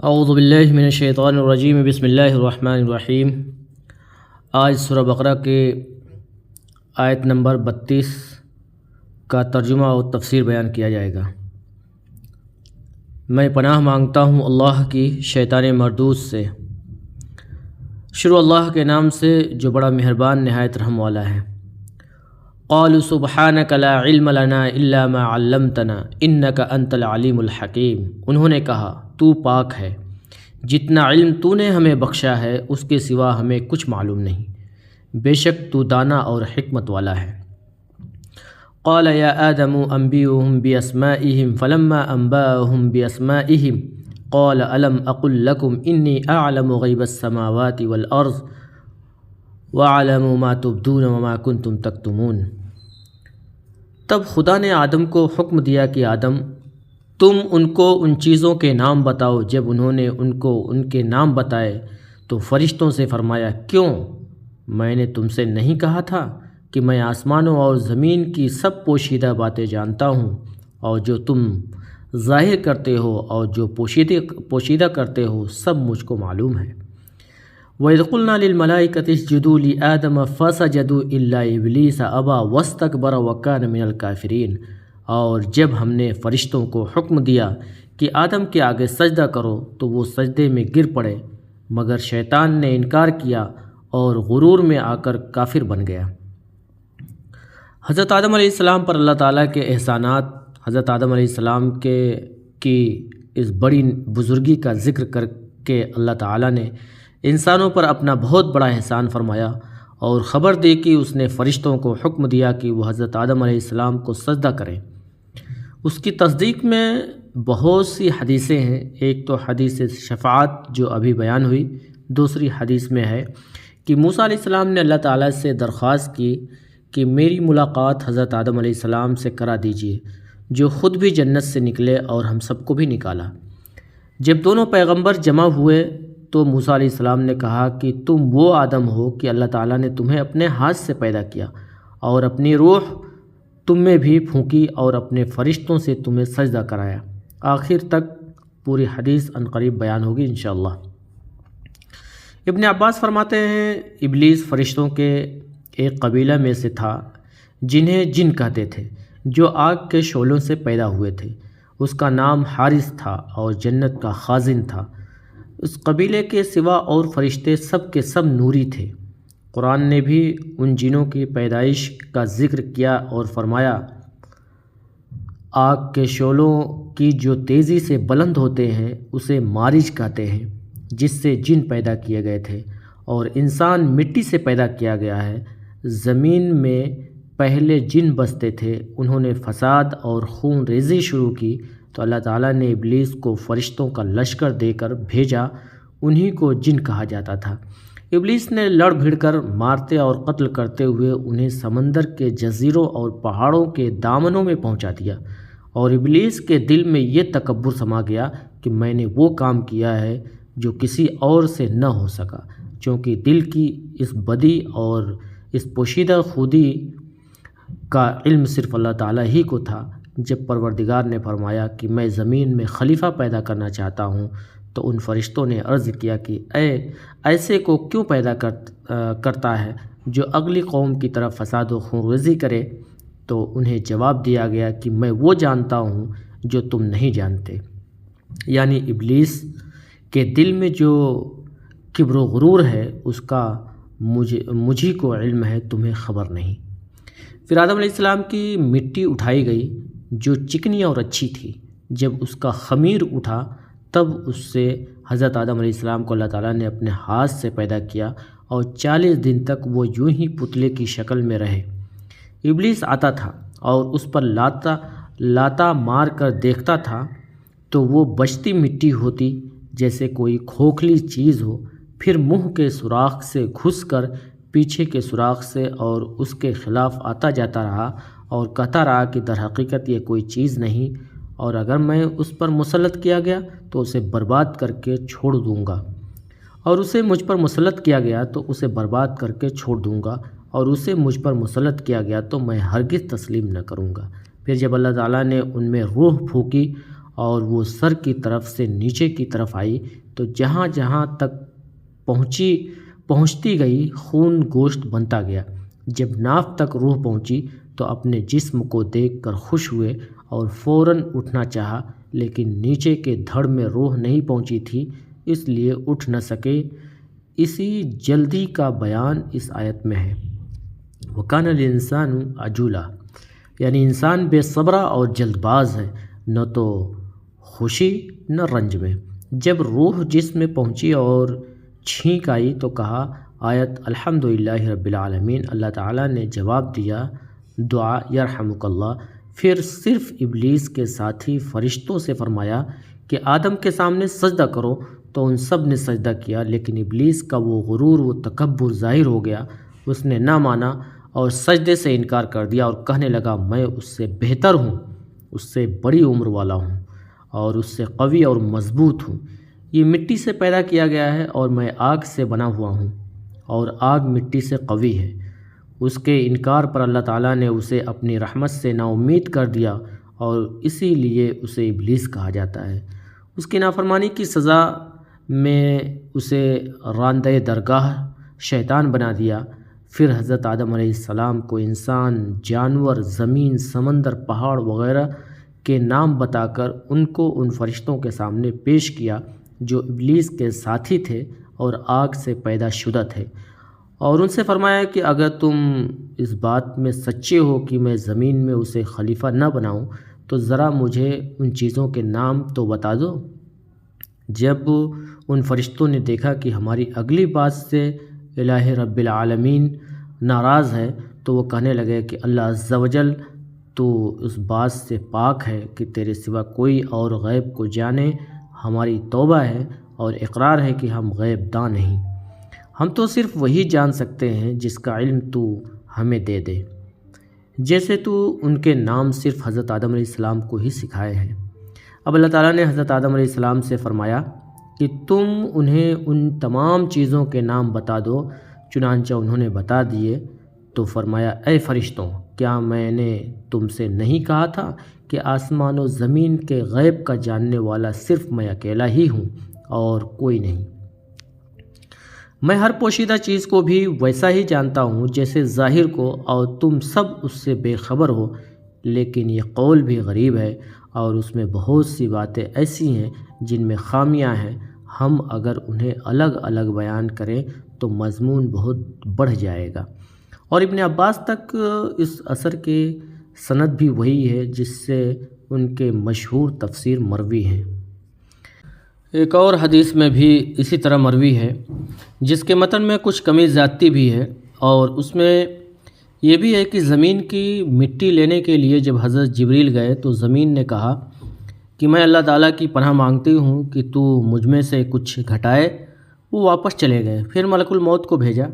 اعوذ باللہ من الشیطان الرجیم بسم اللہ الرحمن الرحیم۔ آج سورہ بقرہ کے آیت نمبر 32 کا ترجمہ اور تفسیر بیان کیا جائے گا۔ میں پناہ مانگتا ہوں اللہ کی شیطان مردود سے۔ شروع اللہ کے نام سے جو بڑا مہربان نہایت رحم والا ہے۔ قالوا سبحانک لا علم لنا الا ما علمتنا انک انت العلیم الحکیم۔ انہوں نے کہا تو پاک ہے، جتنا علم تو نے ہمیں بخشا ہے اس کے سوا ہمیں کچھ معلوم نہیں، بے شک تو دانا اور حکمت والا ہے۔ قال یا آدم انبئهم باسمائهم فلما انبأهم باسمائهم قال الم اقل لكم انی اعلم غیب السماوات والارض واعلم ما تبدون وما کنتم تکتمون۔ تب خدا نے آدم کو حکم دیا کہ آدم تم ان کو ان چیزوں کے نام بتاؤ۔ جب انہوں نے ان کو ان کے نام بتائے تو فرشتوں سے فرمایا کیوں؟ میں نے تم سے نہیں کہا تھا کہ میں آسمانوں اور زمین کی سب پوشیدہ باتیں جانتا ہوں، اور جو تم ظاہر کرتے ہو اور جو پوشیدہ کرتے ہو سب مجھ کو معلوم ہے۔ وَإِذْ قُلْنَا لِلْمَلَائِكَةِ اسْجُدُوا لِآدَمَ فَسَجَدُوا إِلَّا إِبْلِيسَ أَبَىٰ وَاسْتَكْبَرَ وَكَانَ مِنَ الْكَافِرِينَ۔ اور جب ہم نے فرشتوں کو حکم دیا کہ آدم کے آگے سجدہ کرو تو وہ سجدے میں گر پڑے، مگر شیطان نے انکار کیا اور غرور میں آ کر کافر بن گیا۔ حضرت آدم علیہ السلام پر اللہ تعالیٰ کے احسانات، حضرت آدم علیہ السلام کی اس بڑی بزرگی کا ذکر کر کے اللہ تعالیٰ نے انسانوں پر اپنا بہت بڑا احسان فرمایا اور خبر دی کہ اس نے فرشتوں کو حکم دیا کہ وہ حضرت آدم علیہ السلام کو سجدہ کریں۔ اس کی تصدیق میں بہت سی حدیثیں ہیں۔ ایک تو حدیث شفاعت جو ابھی بیان ہوئی، دوسری حدیث میں ہے کہ موسیٰ علیہ السلام نے اللہ تعالیٰ سے درخواست کی کہ میری ملاقات حضرت آدم علیہ السلام سے کرا دیجیے، جو خود بھی جنت سے نکلے اور ہم سب کو بھی نکالا۔ جب دونوں پیغمبر جمع ہوئے تو موسیٰ علیہ السلام نے کہا کہ تم وہ آدم ہو کہ اللہ تعالیٰ نے تمہیں اپنے ہاتھ سے پیدا کیا اور اپنی روح تم میں بھی پھونکی اور اپنے فرشتوں سے تمہیں سجدہ کرایا۔ آخر تک پوری حدیث عنقریب بیان ہوگی انشاءاللہ۔ ابن عباس فرماتے ہیں ابلیس فرشتوں کے ایک قبیلہ میں سے تھا جنہیں جن کہتے تھے، جو آگ کے شعلوں سے پیدا ہوئے تھے۔ اس کا نام حارث تھا اور جنت کا خازن تھا۔ اس قبیلے کے سوا اور فرشتے سب کے سب نوری تھے۔ قرآن نے بھی ان جنوں کی پیدائش کا ذکر کیا اور فرمایا آگ کے شعلوں کی جو تیزی سے بلند ہوتے ہیں اسے مارج کہتے ہیں، جس سے جن پیدا کیے گئے تھے، اور انسان مٹی سے پیدا کیا گیا ہے۔ زمین میں پہلے جن بستے تھے، انہوں نے فساد اور خون ریزی شروع کی تو اللہ تعالیٰ نے ابلیس کو فرشتوں کا لشکر دے کر بھیجا، انہی کو جن کہا جاتا تھا۔ ابلیس نے لڑ بھڑ کر مارتے اور قتل کرتے ہوئے انہیں سمندر کے جزیروں اور پہاڑوں کے دامنوں میں پہنچا دیا، اور ابلیس کے دل میں یہ تکبر سما گیا کہ میں نے وہ کام کیا ہے جو کسی اور سے نہ ہو سکا، چونکہ دل کی اس بدی اور اس پوشیدہ خودی کا علم صرف اللہ تعالیٰ ہی کو تھا۔ جب پروردگار نے فرمایا کہ میں زمین میں خلیفہ پیدا کرنا چاہتا ہوں تو ان فرشتوں نے عرض کیا کہ ایسے کو کیوں پیدا کرتا ہے جو اگلی قوم کی طرف فساد و خون ریزی کرے؟ تو انہیں جواب دیا گیا کہ میں وہ جانتا ہوں جو تم نہیں جانتے، یعنی ابلیس کے دل میں جو کبر و غرور ہے اس کا مجھی کو علم ہے، تمہیں خبر نہیں۔ پھر آدم علیہ السلام کی مٹی اٹھائی گئی جو چکنی اور اچھی تھی۔ جب اس کا خمیر اٹھا تب اس سے حضرت آدم علیہ السلام کو اللہ تعالیٰ نے اپنے ہاتھ سے پیدا کیا، اور 40 دن تک وہ یوں ہی پتلے کی شکل میں رہے۔ ابلیس آتا تھا اور اس پر لاتا مار کر دیکھتا تھا تو وہ بجتی مٹی ہوتی جیسے کوئی کھوکھلی چیز ہو، پھر منہ کے سوراخ سے گھس کر پیچھے کے سوراخ سے اور اس کے خلاف آتا جاتا رہا اور کہتا رہا کہ در حقیقت یہ کوئی چیز نہیں، اور اگر میں اس پر مسلط کیا گیا تو اسے برباد کر کے چھوڑ دوں گا، اور اسے مجھ پر مسلط کیا گیا تو اسے برباد کر کے چھوڑ دوں گا، اور اسے مجھ پر مسلط کیا گیا تو میں ہرگز تسلیم نہ کروں گا۔ پھر جب اللہ تعالیٰ نے ان میں روح پھونکی اور وہ سر کی طرف سے نیچے کی طرف آئی تو جہاں جہاں تک پہنچتی گئی خون گوشت بنتا گیا۔ جب ناف تک روح پہنچی تو اپنے جسم کو دیکھ کر خوش ہوئے اور فوراً اٹھنا چاہا، لیکن نیچے کے دھڑ میں روح نہیں پہنچی تھی، اس لیے اٹھ نہ سکے۔ اسی جلدی کا بیان اس آیت میں ہے۔ وَكَانَ الْإِنسَانُ عَجُولًا، یعنی انسان بے صبرا اور جلد باز ہے، نہ تو خوشی نہ رنج میں۔ جب روح جسم میں پہنچی اور چھینک آئی تو کہا آیت الحمدللہ رب العالمین، اللہ تعالیٰ نے جواب دیا دعا یرحمک اللہ۔ پھر صرف ابلیس کے ساتھی فرشتوں سے فرمایا کہ آدم کے سامنے سجدہ کرو، تو ان سب نے سجدہ کیا، لیکن ابلیس کا وہ غرور و تکبر ظاہر ہو گیا، اس نے نہ مانا اور سجدے سے انکار کر دیا اور کہنے لگا میں اس سے بہتر ہوں، اس سے بڑی عمر والا ہوں اور اس سے قوی اور مضبوط ہوں۔ یہ مٹی سے پیدا کیا گیا ہے اور میں آگ سے بنا ہوا ہوں، اور آگ مٹی سے قوی ہے۔ اس کے انکار پر اللہ تعالیٰ نے اسے اپنی رحمت سے نا امید کر دیا اور اسی لیے اسے ابلیس کہا جاتا ہے۔ اس کی نافرمانی کی سزا میں اسے راندہ درگاہ شیطان بنا دیا۔ پھر حضرت آدم علیہ السلام کو انسان، جانور، زمین، سمندر، پہاڑ وغیرہ کے نام بتا کر ان کو ان فرشتوں کے سامنے پیش کیا جو ابلیس کے ساتھی تھے اور آگ سے پیدا شدہ تھے، اور ان سے فرمایا کہ اگر تم اس بات میں سچے ہو کہ میں زمین میں اسے خلیفہ نہ بناؤں تو ذرا مجھے ان چیزوں کے نام تو بتا دو۔ جب ان فرشتوں نے دیکھا کہ ہماری اگلی بات سے الہ رب العالمین ناراض ہے تو وہ کہنے لگے کہ اللہ عز و جل تو اس بات سے پاک ہے کہ تیرے سوا کوئی اور غیب کو جانے، ہماری توبہ ہے اور اقرار ہے کہ ہم غیب داں نہیں، ہم تو صرف وہی جان سکتے ہیں جس کا علم تو ہمیں دے دے، جیسے تو ان کے نام صرف حضرت آدم علیہ السلام کو ہی سکھائے ہیں۔ اب اللہ تعالیٰ نے حضرت آدم علیہ السلام سے فرمایا کہ تم انہیں ان تمام چیزوں کے نام بتا دو، چنانچہ انہوں نے بتا دیے۔ تو فرمایا اے فرشتوں، کیا میں نے تم سے نہیں کہا تھا کہ آسمان و زمین کے غیب کا جاننے والا صرف میں اکیلا ہی ہوں اور کوئی نہیں؟ میں ہر پوشیدہ چیز کو بھی ویسا ہی جانتا ہوں جیسے ظاہر کو، اور تم سب اس سے بے خبر ہو، لیکن یہ قول بھی غریب ہے اور اس میں بہت سی باتیں ایسی ہیں جن میں خامیاں ہیں، ہم اگر انہیں الگ الگ بیان کریں تو مضمون بہت بڑھ جائے گا۔ اور ابن عباس تک اس اثر کے سند بھی وہی ہے جس سے ان کے مشہور تفسیر مروی ہیں۔ ایک اور حدیث میں بھی اسی طرح مروی ہے جس کے متن میں کچھ کمی زیادتی بھی ہے، اور اس میں یہ بھی ہے کہ زمین کی مٹی لینے کے لیے جب حضرت جبریل گئے تو زمین نے کہا کہ میں اللہ تعالیٰ کی پناہ مانگتی ہوں کہ تو مجھ میں سے کچھ گھٹائے۔ وہ واپس چلے گئے، پھر ملک الموت کو بھیجا۔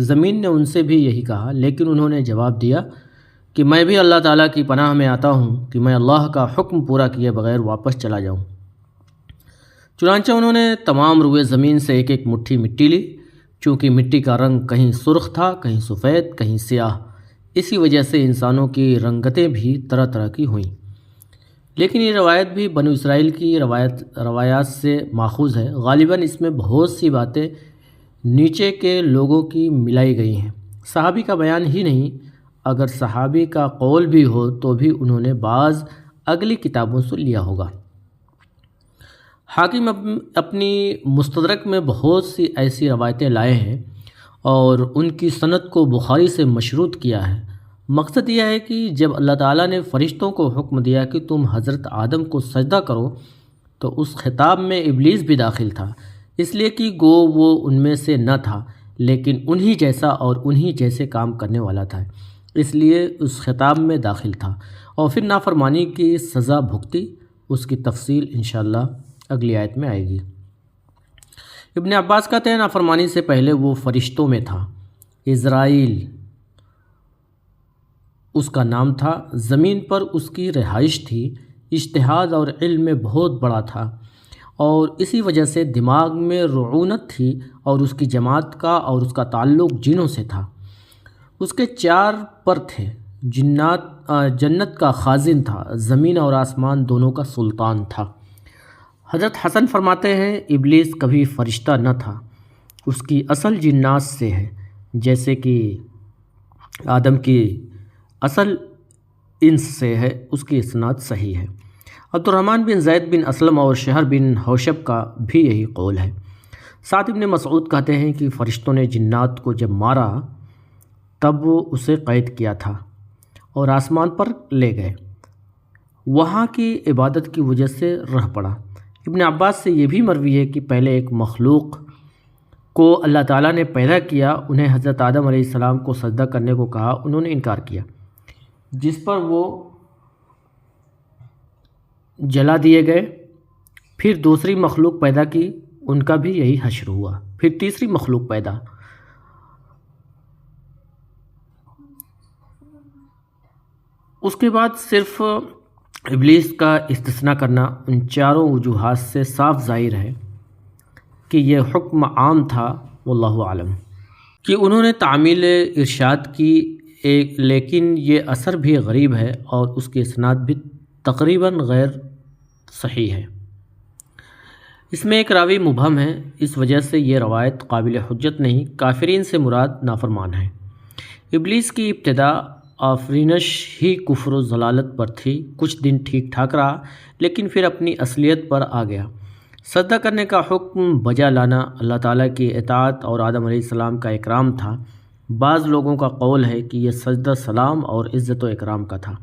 زمین نے ان سے بھی یہی کہا، لیکن انہوں نے جواب دیا کہ میں بھی اللہ تعالیٰ کی پناہ میں آتا ہوں کہ میں اللہ کا حکم پورا کیے بغیر واپس چلا جاؤں۔ چنانچہ انہوں نے تمام روئے زمین سے ایک ایک مٹھی مٹی لی، چونکہ مٹی کا رنگ کہیں سرخ تھا، کہیں سفید، کہیں سیاہ، اسی وجہ سے انسانوں کی رنگتیں بھی طرح طرح کی ہوئیں۔ لیکن یہ روایت بھی بنو اسرائیل کی روایات سے ماخوذ ہے، غالباً اس میں بہت سی باتیں نیچے کے لوگوں کی ملائی گئی ہیں، صحابی کا بیان ہی نہیں۔ اگر صحابی کا قول بھی ہو تو بھی انہوں نے بعض اگلی کتابوں سے لیا ہوگا۔ حاکم اپنی مستدرک میں بہت سی ایسی روایتیں لائے ہیں اور ان کی سند کو بخاری سے مشروط کیا ہے۔ مقصد یہ ہے کہ جب اللہ تعالیٰ نے فرشتوں کو حکم دیا کہ تم حضرت آدم کو سجدہ کرو تو اس خطاب میں ابلیس بھی داخل تھا، اس لیے کہ گو وہ ان میں سے نہ تھا لیکن انہی جیسا اور انہی جیسے کام کرنے والا تھا، اس لیے اس خطاب میں داخل تھا اور پھر نافرمانی کی سزا بھگتی۔ اس کی تفصیل انشاءاللہ اگلی آیت میں آئے گی۔ ابن عباس کہتے ہیں نافرمانی سے پہلے وہ فرشتوں میں تھا، اسرائیل اس کا نام تھا، زمین پر اس کی رہائش تھی، اجتہاد اور علم میں بہت بڑا تھا اور اسی وجہ سے دماغ میں رعونت تھی، اور اس کی جماعت کا اور اس کا تعلق جنوں سے تھا۔ اس کے 4 پر تھے جنت کا خازن تھا، زمین اور آسمان دونوں کا سلطان تھا۔ حضرت حسن فرماتے ہیں ابلیس کبھی فرشتہ نہ تھا، اس کی اصل جنات سے ہے، جیسے کہ آدم کی اصل انس سے ہے، اس کی اسناد صحیح ہے۔ عبد الرحمن بن زید بن اسلم اور شہر بن حوشب کا بھی یہی قول ہے۔ سعد بن مسعود کہتے ہیں کہ فرشتوں نے جنات کو جب مارا تب وہ اسے قید کیا تھا اور آسمان پر لے گئے، وہاں کی عبادت کی وجہ سے رہ پڑا۔ ابن عباس سے یہ بھی مروی ہے کہ پہلے ایک مخلوق کو اللہ تعالیٰ نے پیدا کیا، انہیں حضرت آدم علیہ السلام کو سجدہ کرنے کو کہا، انہوں نے انکار کیا، جس پر وہ جلا دیے گئے۔ پھر دوسری مخلوق پیدا کی، ان کا بھی یہی حشر ہوا۔ پھر تیسری مخلوق پیدا، اس کے بعد صرف ابلیس کا استثناء کرنا ان چاروں وجوہات سے صاف ظاہر ہے کہ یہ حکم عام تھا، واللہ عالم، کہ انہوں نے تعمیل ارشاد کی، لیکن یہ اثر بھی غریب ہے اور اس کی اسناد بھی تقریباً غیر صحیح ہے۔ اس میں ایک راوی مبہم ہے، اس وجہ سے یہ روایت قابل حجت نہیں۔ کافرین سے مراد نافرمان ہیں۔ ابلیس کی ابتدا آفرینش ہی کفر و ضلالت پر تھی، کچھ دن ٹھیک ٹھاک رہا، لیکن پھر اپنی اصلیت پر آ گیا۔ سجدہ کرنے کا حکم بجا لانا اللہ تعالیٰ کی اطاعت اور آدم علیہ السلام کا اکرام تھا۔ بعض لوگوں کا قول ہے کہ یہ سجدہ سلام اور عزت و اکرام کا تھا،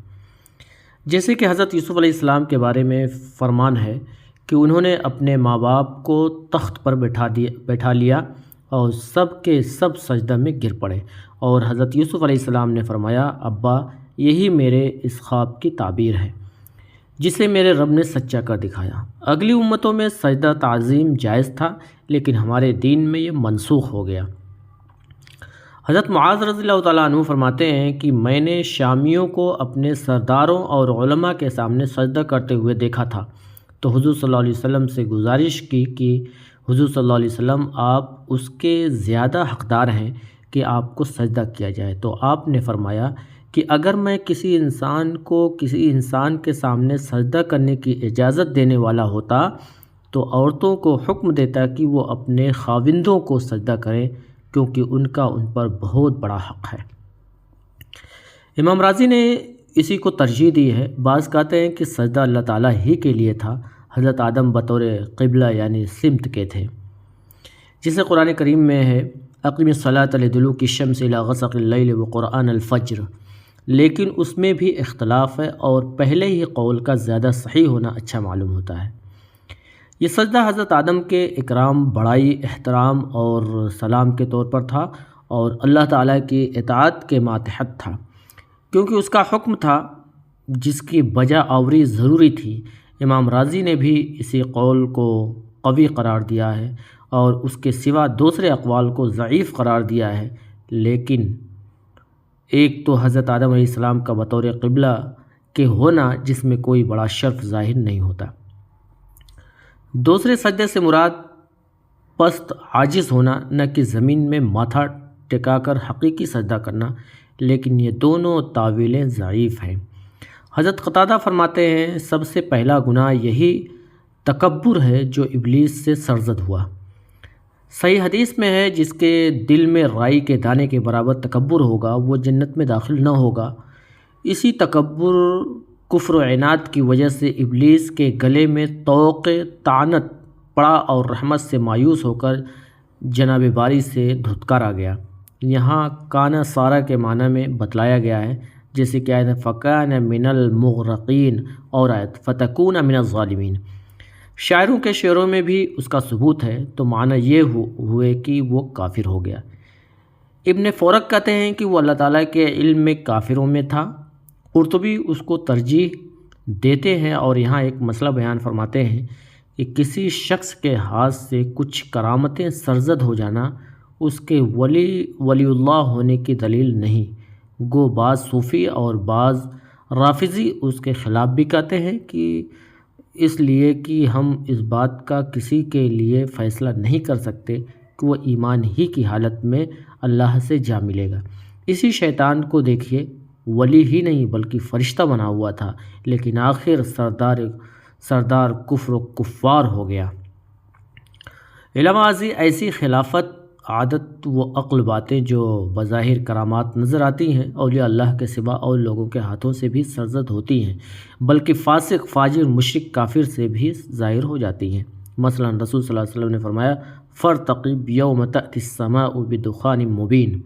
جیسے کہ حضرت یوسف علیہ السلام کے بارے میں فرمان ہے کہ انہوں نے اپنے ماں باپ کو تخت پر بیٹھا لیا اور سب کے سب سجدہ میں گر پڑے، اور حضرت یوسف علیہ السلام نے فرمایا، ابا یہی میرے اس خواب کی تعبیر ہے جسے میرے رب نے سچا کر دکھایا۔ اگلی امتوں میں سجدہ تعظیم جائز تھا، لیکن ہمارے دین میں یہ منسوخ ہو گیا۔ حضرت معاذ رضی اللہ تعالیٰ عنہ فرماتے ہیں کہ میں نے شامیوں کو اپنے سرداروں اور علماء کے سامنے سجدہ کرتے ہوئے دیکھا تھا، تو حضور صلی اللہ علیہ وسلم سے گزارش کی کہ حضور صلی اللہ علیہ وسلم آپ اس کے زیادہ حقدار ہیں کہ آپ کو سجدہ کیا جائے، تو آپ نے فرمایا کہ اگر میں کسی انسان کو کسی انسان کے سامنے سجدہ کرنے کی اجازت دینے والا ہوتا تو عورتوں کو حکم دیتا کہ وہ اپنے خاوندوں کو سجدہ کریں، کیونکہ ان کا ان پر بہت بڑا حق ہے۔ امام راضی نے اسی کو ترجیح دی ہے۔ بعض کہتے ہیں کہ سجدہ اللہ تعالیٰ ہی کے لیے تھا، حضرت آدم بطور قبلہ یعنی سمت کے تھے، جسے قرآن کریم میں ہے اقیم الصلاۃ لدلوک الشمس الی غسق اللیل وقرآن الفجر، لیکن اس میں بھی اختلاف ہے اور پہلے ہی قول کا زیادہ صحیح ہونا اچھا معلوم ہوتا ہے۔ یہ سجدہ حضرت آدم کے اکرام، بڑائی، احترام اور سلام کے طور پر تھا اور اللہ تعالیٰ کی اطاعت کے ماتحت تھا، کیونکہ اس کا حکم تھا جس کی بجا آوری ضروری تھی۔ امام راضی نے بھی اسی قول کو قوی قرار دیا ہے اور اس کے سوا دوسرے اقوال کو ضعیف قرار دیا ہے، لیکن ایک تو حضرت آدم علیہ السلام کا بطور قبلہ کے ہونا، جس میں کوئی بڑا شرف ظاہر نہیں ہوتا۔ دوسرے سجدے سے مراد پست عاجز ہونا، نہ کہ زمین میں ماتھا ٹکا کر حقیقی سجدہ کرنا، لیکن یہ دونوں تاویلیں ضعیف ہیں۔ حضرت قتادہ فرماتے ہیں سب سے پہلا گناہ یہی تکبر ہے جو ابلیس سے سرزد ہوا۔ صحیح حدیث میں ہے جس کے دل میں رائی کے دانے کے برابر تکبر ہوگا وہ جنت میں داخل نہ ہوگا۔ اسی تکبر، کفر و عناد کی وجہ سے ابلیس کے گلے میں طوق طعنت پڑا اور رحمت سے مایوس ہو کر جناب باری سے دھتکارا گیا۔ یہاں کانا سارا کے معنی میں بتلایا گیا ہے، جیسے کہ آیت فَكَانَ مِنَ الْمُغْرَقِينَ اور آیت فَتَكُونَ مِنَ الظَّالِمِينَ۔ شاعروں کے شعروں میں بھی اس کا ثبوت ہے، تو معنی یہ ہوئے کہ وہ کافر ہو گیا۔ ابن فورک کہتے ہیں کہ وہ اللہ تعالیٰ کے علم میں کافروں میں تھا۔ قرطبی اس کو ترجیح دیتے ہیں اور یہاں ایک مسئلہ بیان فرماتے ہیں کہ کسی شخص کے ہاتھ سے کچھ کرامتیں سرزد ہو جانا اس کے ولی اللہ ہونے کی دلیل نہیں۔ گو بعض صوفی اور بعض رافضی اس کے خلاف بھی کہتے ہیں کہ اس لیے کہ ہم اس بات کا کسی کے لیے فیصلہ نہیں کر سکتے کہ وہ ایمان ہی کی حالت میں اللہ سے جا ملے گا۔ اسی شیطان کو دیکھیے ولی ہی نہیں بلکہ فرشتہ بنا ہوا تھا، لیکن آخر سردار کفر و کفار ہو گیا۔ علماء ماضی ایسی خلافت، عادت و عقل باتیں جو بظاہر کرامات نظر آتی ہیں، اولیاء اللہ کے سوا اور لوگوں کے ہاتھوں سے بھی سرزد ہوتی ہیں، بلکہ فاسق، فاجر، مشرک، کافر سے بھی ظاہر ہو جاتی ہیں۔ مثلا رسول صلی اللہ علیہ وسلم نے فرمایا فَارْتَقِبْ يَوْمَ تَأْتِي السَّمَاءُ بِدُخَانٍ مُبِينٍ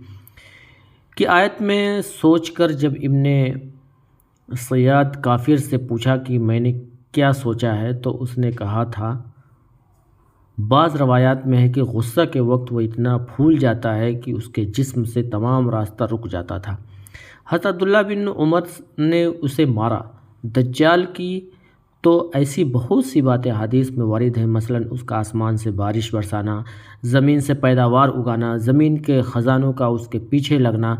کہ آیت میں سوچ کر جب ابن صیاد کافر سے پوچھا کہ میں نے کیا سوچا ہے، تو اس نے کہا تھا، بعض روایات میں ہے کہ غصہ کے وقت وہ اتنا پھول جاتا ہے کہ اس کے جسم سے تمام راستہ رک جاتا تھا۔ حضرت عبداللہ بن عمر نے اسے مارا۔ دجال کی تو ایسی بہت سی باتیں حدیث میں وارد ہیں، مثلا اس کا آسمان سے بارش برسانا، زمین سے پیداوار اگانا، زمین کے خزانوں کا اس کے پیچھے لگنا،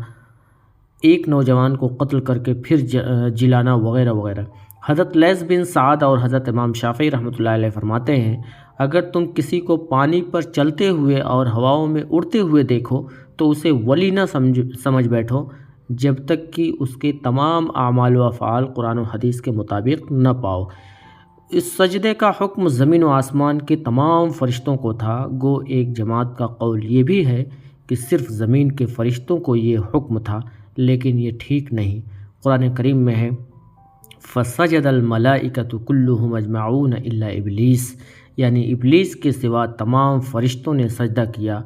ایک نوجوان کو قتل کر کے پھر جلانا وغیرہ وغیرہ۔ حضرت لیث بن سعد اور حضرت امام شافعی رحمۃ اللہ علیہ فرماتے ہیں، اگر تم کسی کو پانی پر چلتے ہوئے اور ہواؤں میں اڑتے ہوئے دیکھو تو اسے ولی نہ سمجھ بیٹھو جب تک کہ اس کے تمام اعمال و افعال قرآن و حدیث کے مطابق نہ پاؤ۔ اس سجدے کا حکم زمین و آسمان کے تمام فرشتوں کو تھا، گو ایک جماعت کا قول یہ بھی ہے کہ صرف زمین کے فرشتوں کو یہ حکم تھا، لیکن یہ ٹھیک نہیں۔ قرآن کریم میں ہے فَسَجَدَ الْمَلَائِكَةُ كُلُّهُمْ أَجْمَعُونَ إِلَّا إِبْلِيسَ، یعنی ابلیس کے سوا تمام فرشتوں نے سجدہ کیا